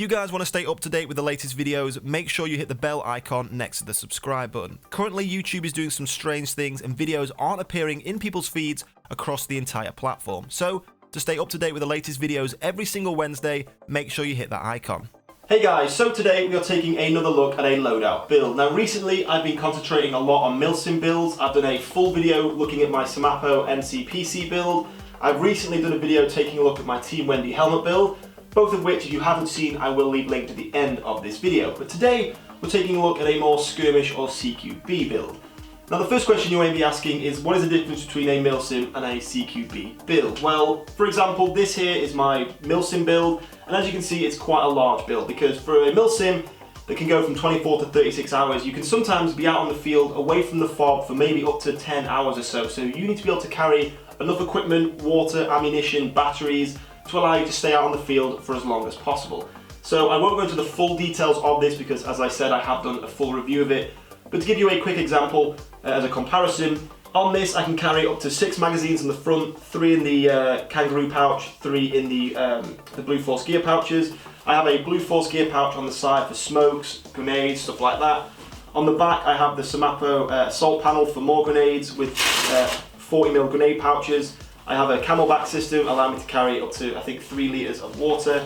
you guys want to stay up to date with the latest videos, make sure you hit the bell icon next to the subscribe button. Currently, YouTube is doing some strange things and videos aren't appearing in people's feeds across the entire platform. So, to stay up to date with the latest videos every single Wednesday, make sure you hit that icon. Hey guys, so today we are taking another look at a loadout build. Now recently I've been concentrating a lot on Milsim builds. I've done a full video looking at my Samapo NJPC build. I've recently done a video taking a look at my Tinywind helmet build, both of which if you haven't seen I will leave linked at the end of this video. But today we're taking a look at a more Skirmish or Cqb build. Now the first question you may be asking is what is the difference between a Milsim and a Cqb build? Well, for example, this here is my Milsim build, and as you can see it's quite a large build because for a Milsim that can go from 24 to 36 hours, you can sometimes be out on the field away from the fob for maybe up to 10 hours or so. So you need to be able to carry enough equipment, water, ammunition, batteries to allow you to stay out on the field for as long as possible. So I won't go into the full details of this because as I said I have done a full review of it. But to give you a quick example, as a comparison, on this I can carry up to 6 magazines in the front, 3 in the kangaroo pouch, 3 in the Blue Force gear pouches. I have a Blue Force gear pouch on the side for smokes, grenades, stuff like that. On the back I have the Samapo assault panel for more grenades with 40mm grenade pouches. I have a camelback system allowing me to carry up to I think 3 litres of water.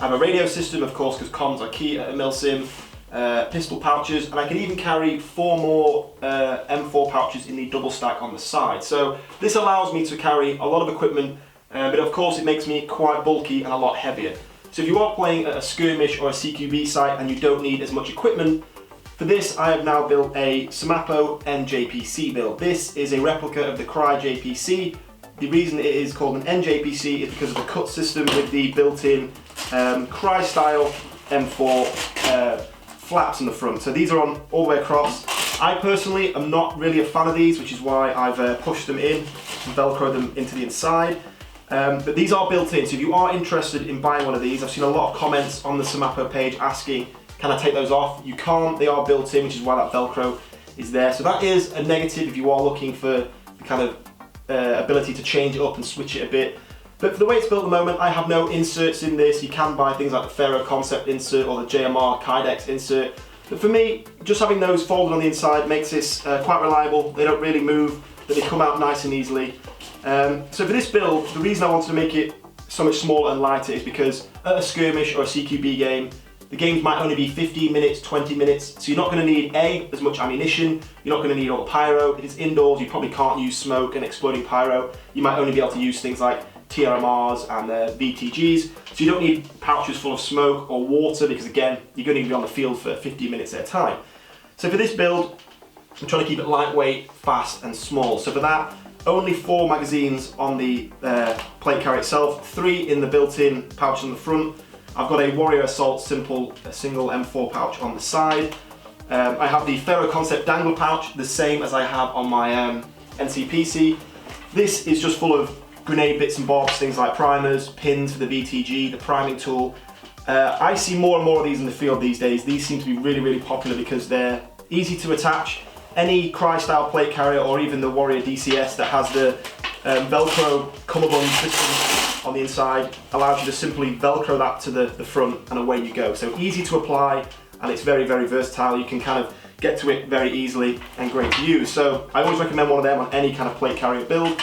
I have a radio system of course because comms are key at a Milsim. Pistol pouches, and I can even carry 4 more M4 pouches in the double stack on the side. So this allows me to carry a lot of equipment, but of course it makes me quite bulky and a lot heavier. So if you are playing at a Skirmish or a Cqb site and you don't need as much equipment, for this I have now built a Samapo NJPC build. This is a replica of the JPC. The reason it is called an NJPC is because of the cut system with the built-in Cry style M4 flaps in the front. So these are on all the way across. I personally am not really a fan of these, which is why I've pushed them in and velcroed them into the inside. But these are built in, so if you are interested in buying one of these, I've seen a lot of comments on the Samapo page asking, can I take those off? You can't, they are built in, which is why that velcro is there. So that is a negative if you are looking for the kind of ability to change it up and switch it a bit. But for the way it's built at the moment, I have no inserts in this. You can buy things like the Ferro Concept insert or the JMR Kydex insert. But for me, just having those folded on the inside makes this quite reliable. They don't really move, but they come out nice and easily. So for this build, the reason I wanted to make it so much smaller and lighter is because at a Skirmish or a Cqb game, the games might only be 15 minutes, 20 minutes, so you're not going to need as much ammunition, you're not going to need all the pyro. If it's indoors, you probably can't use smoke and exploding pyro. You might only be able to use things like TRMRs and VTGs, so you don't need pouches full of smoke or water because again, you're going to be on the field for 15 minutes at a time. So for this build, I'm trying to keep it lightweight, fast and small. So for that, only 4 magazines on the plate carrier itself, 3 in the built-in pouch on the front. I've got a Warrior Assault single M4 pouch on the side. I have the Ferro Concept dangler pouch, the same as I have on my NJPC. This is just full of grenade bits and bobs, things like primers, pins for the VTG, the priming tool. I see more and more of these in the field these days. These seem to be really, really popular because they're easy to attach. Any Cry style plate carrier or even the Warrior DCS that has the Velcro cummerbund system on the inside allows you to simply Velcro that to the front and away you go. So easy to apply and it's very, very versatile. You can kind of get to it very easily and great to use. So I always recommend one of them on any kind of plate carrier build.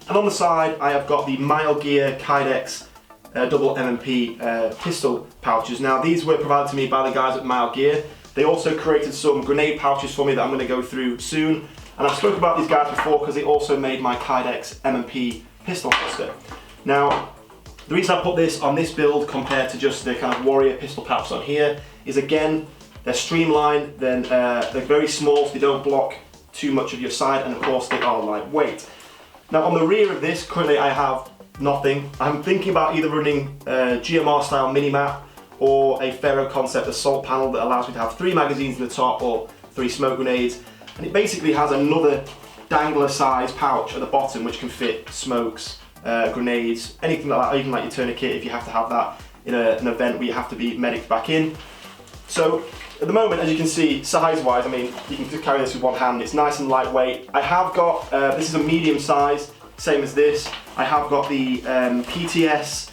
And on the side, I have got the Mile Gear Kydex double M&P pistol pouches. Now these were provided to me by the guys at Mile Gear. They also created some grenade pouches for me that I'm going to go through soon. And I've spoken about these guys before because they also made my Kydex M&P pistol holster. Now, the reason I put this on this build compared to just the kind of Warrior pistol pouches on here is again, they're streamlined, then they're very small so they don't block too much of your side, and of course they are lightweight. Now on the rear of this, currently I have nothing. I'm thinking about either running a GMR style mini-map or a Ferro Concept assault panel that allows me to have 3 magazines in the top or 3 smoke grenades. And it basically has another dangler size pouch at the bottom which can fit smokes, grenades, anything like that, even like your tourniquet if you have to have that in an event where you have to be medicked back in. So at the moment, as you can see, size-wise, I mean, you can just carry this with one hand. It's nice and lightweight. I have got, this is a medium size, same as this. I have got the PTS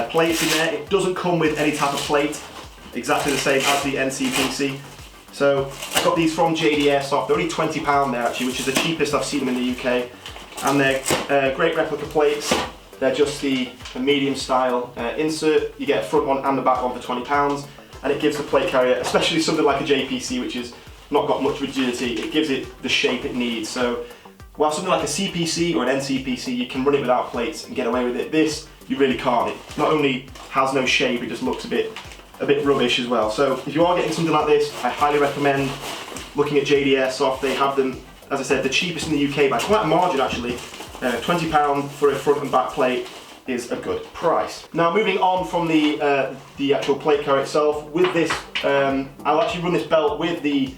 plates in there. It doesn't come with any type of plate, exactly the same as the NJPC. So I got these from JDAirsoft. They're only £20 there actually, which is the cheapest I've seen them in the UK. And they're great replica plates. They're just the medium style insert. You get a front one and the back one for £20, and it gives the plate carrier, especially something like a JPC, which has not got much rigidity, it gives it the shape it needs. So while something like a CPC or an NJPC, you can run it without plates and get away with it. This, you really can't. It not only has no shape, it just looks a bit rubbish as well. So if you are getting something like this, I highly recommend looking at JDAirsoft. They have them, as I said, the cheapest in the UK by quite a margin actually. £20 for a front and back plate is a good price. Now moving on from the actual plate carrier itself, with this, I'll actually run this belt with the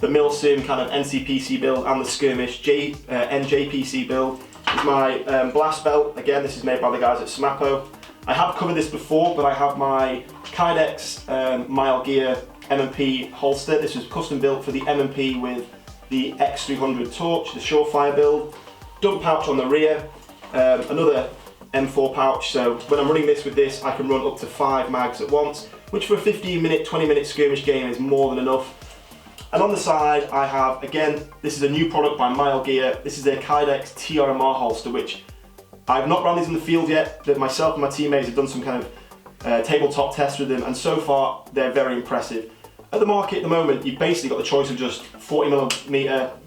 Milsim kind of NJPC build and the Skirmish NJPC build. It's my blast belt. Again, this is made by the guys at Smapo. I have covered this before, but I have my Kydex Mile Gear M&P holster. This was custom built for the M&P with the X300 torch, the Surefire build. Dump pouch on the rear, another M4 pouch, so when I'm running this with this, I can run up to 5 mags at once, which for a 15-minute, 20-minute skirmish game is more than enough. And on the side, I have, again, this is a new product by Mile Gear. This is their Kydex TRMR holster, which I've not run these in the field yet, but myself and my teammates have done some kind of tabletop tests with them, and so far, they're very impressive. At the market at the moment, you've basically got the choice of just 40mm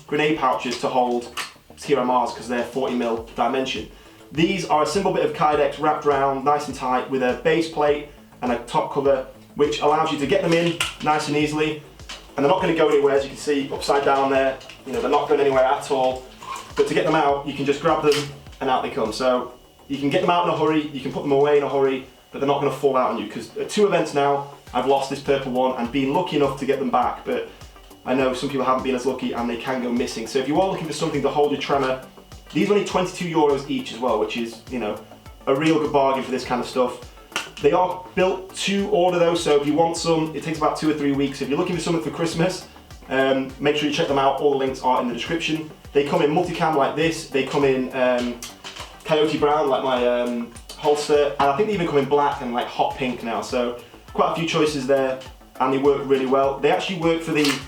grenade pouches to hold TRMRs because they're 40mm dimension. These are a simple bit of Kydex wrapped around nice and tight with a base plate and a top cover, which allows you to get them in nice and easily, and they're not going to go anywhere, as you can see upside down there. You know, they're not going anywhere at all, but to get them out you can just grab them and out they come. So you can get them out in a hurry, you can put them away in a hurry, but they're not going to fall out on you, because at 2 events now I've lost this purple one and been lucky enough to get them back, but I know some people haven't been as lucky and they can go missing. So if you are looking for something to hold your tremor, these are only €22 each as well, which is, you know, a real good bargain for this kind of stuff. They are built to order though, so if you want some, it takes about 2 or 3 weeks. If you're looking for something for Christmas, make sure you check them out. All the links are in the description. They come in multicam like this, they come in coyote brown like my holster, and I think they even come in black and like hot pink now, so quite a few choices there, and they work really well. They actually work for the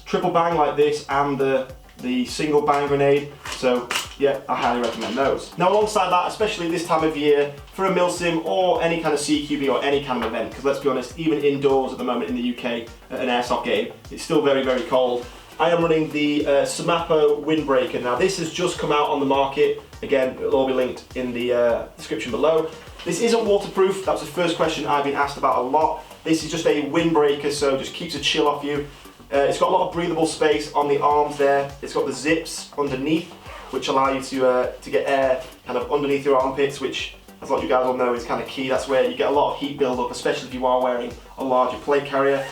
triple bang like this and the single bang grenade, so yeah, I highly recommend those. Now alongside that, especially this time of year, for a Milsim or any kind of Cqb or any kind of event, because let's be honest, even indoors at the moment in the UK at an airsoft game, it's still very, very cold. I am running the Smapo Windbreaker. Now this has just come out on the market. Again, it'll all be linked in the description below. This isn't waterproof. That's the first question I've been asked about a lot. This is just a windbreaker, so just keeps a chill off you. It's got a lot of breathable space on the arms there. It's got the zips underneath, which allow you to get air kind of underneath your armpits, which, as a lot of you guys all know, is kind of key. That's where you get a lot of heat build up, especially if you are wearing a larger plate carrier.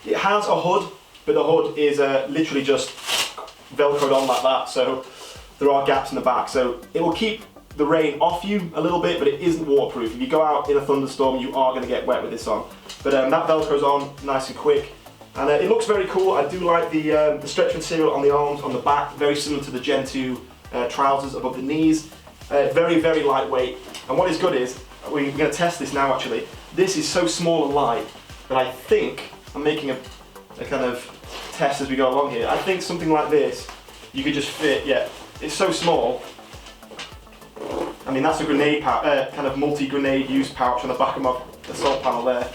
It has a hood, but the hood is literally just velcroed on like that, so there are gaps in the back. So it will keep the rain off you a little bit, but it isn't waterproof. If you go out in a thunderstorm, you are going to get wet with this on. But that velcro's on nice and quick. And it looks very cool. I do like the stretch material on the arms, on the back, very similar to the Gen 2 trousers above the knees. Very, very lightweight. And what is good is, we're going to test this now actually, this is so small and light that I think, I'm making a kind of test as we go along here, I think something like this, you could just fit, yeah, it's so small. I mean, that's a grenade kind of multi-grenade use pouch on the back of my assault panel there.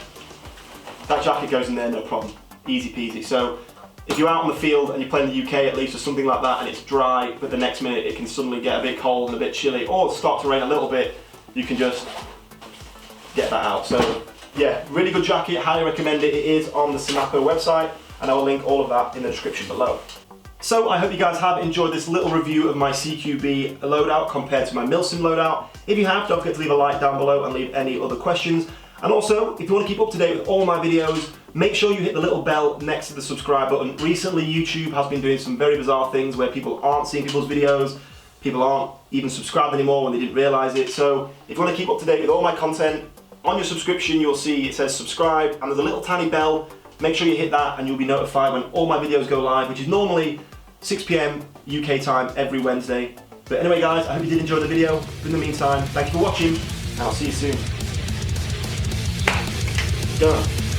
That jacket goes in there, no problem. Easy peasy. So if you're out on the field and you're playing the UK at least or something like that and it's dry, but the next minute it can suddenly get a bit cold and a bit chilly, or start to rain a little bit, you can just get that out. So yeah, really good jacket, highly recommend it. It is on the Smapo website, and I will link all of that in the description below. So I hope you guys have enjoyed this little review of my Cqb loadout compared to my Milsim loadout. If you have, don't forget to leave a like down below and leave any other questions. And also, if you want to keep up to date with all my videos, make sure you hit the little bell next to the subscribe button. Recently, YouTube has been doing some very bizarre things where people aren't seeing people's videos, people aren't even subscribed anymore when they didn't realise it. So if you want to keep up to date with all my content, on your subscription you'll see it says subscribe, and there's a little tiny bell. Make sure you hit that and you'll be notified when all my videos go live, which is normally 6 PM UK time every Wednesday. But anyway guys, I hope you did enjoy the video. In the meantime, thank you for watching, and I'll see you soon. Go.